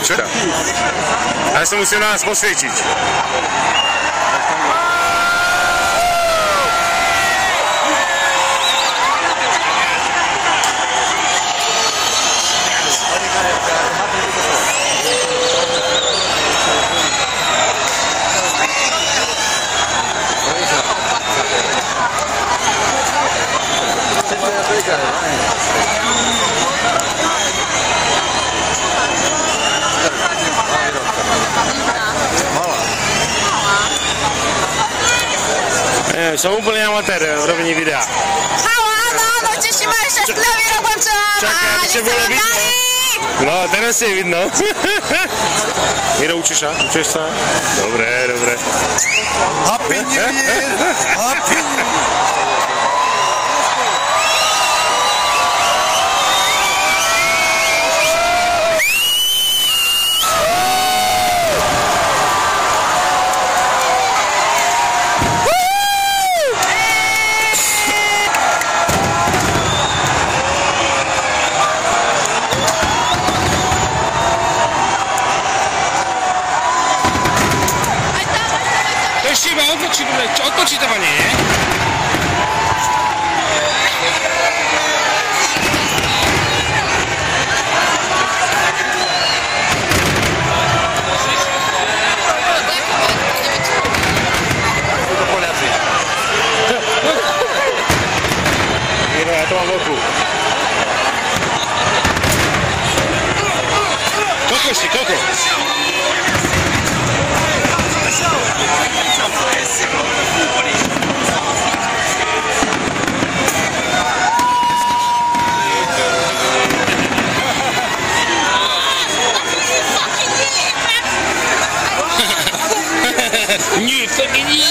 Čo? Ja som musel na nás posvietiť. Som úplný amatér v robení videa. Áno, tešíme šťastlivý rok vám želám. Čakaj, aby sa bolo vidno. No, teraz je vidno. Miro, učíš sa? Dobre. Happy New Year! Happy New Year! Odpočítavanie, nie? Ja to mám v oku. Koľko? Nie, to nie.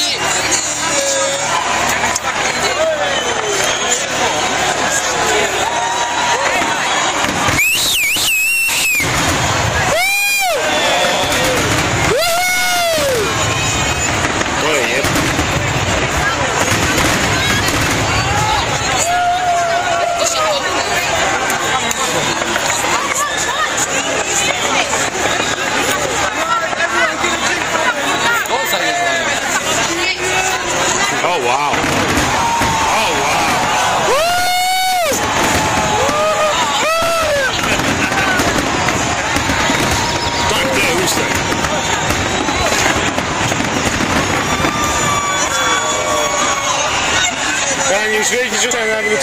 Już wiecie, że na mnie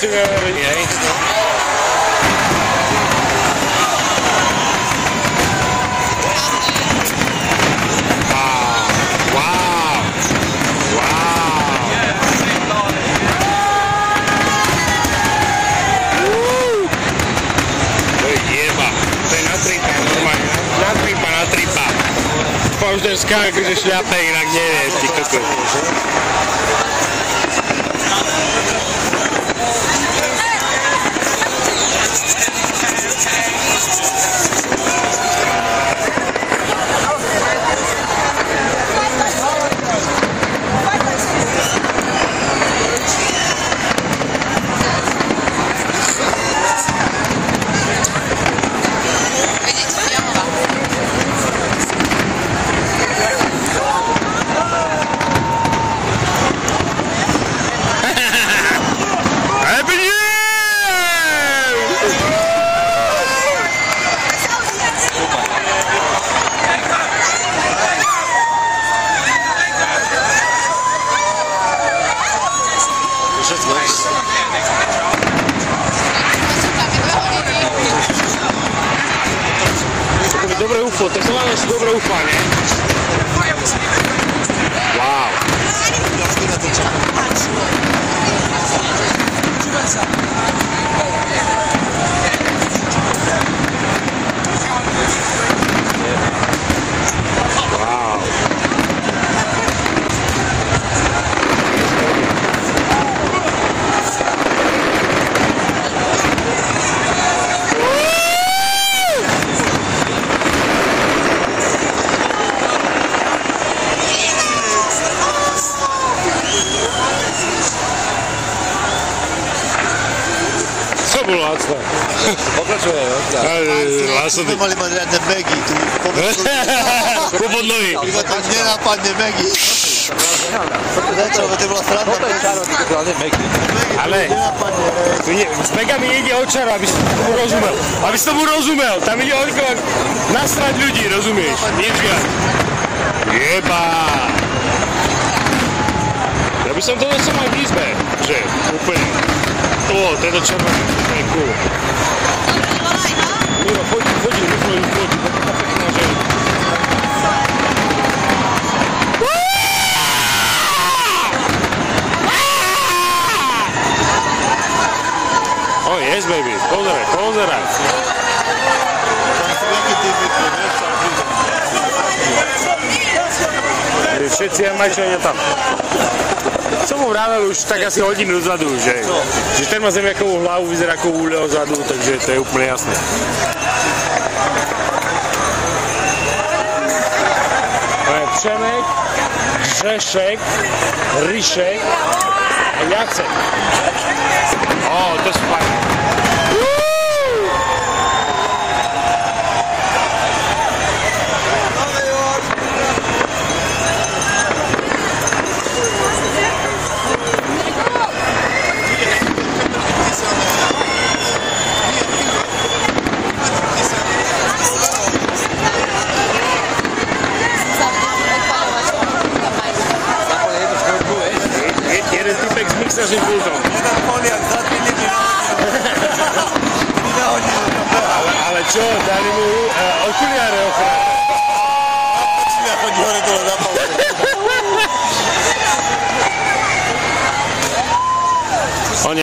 nie. Už ten skák, že šľape, inak nevie, ty kokos. Dobre UFO, tak to máme dobre UFO, nie? Wow. bolo lacné. Pokračuje, jo? Lacné. My mali mať riadne Megy. Popod nohy. Iba tak nenápadne Megy. To bola sranda. Toto je čaro, to nie Megy. Ale s Megami ide o čaro, aby si tomu rozumel. Aby si tomu rozumel. Tam ide o nasrať ľudí, rozumieš? Nič viac. Jeba. Ja by som to nechcel mať v izbe, že úplne. Tento červený, to je cool. Miro, chodí, Miro, chodí, to je taká pekná, že... Oh yes, baby, pozeraj. Všetci Jamajčania tam. Som mu vravel už tak asi hodinu dozadu, že ten má zemiakovú hlavu, vyzerá ako úľe odzadu, takže to je úplne jasné. Přemek, Řešek, Ryšek a Jacek. To sú fajn. Jeden typek s mixažným pultom. Ale čo, dali mu okuliare ochrany.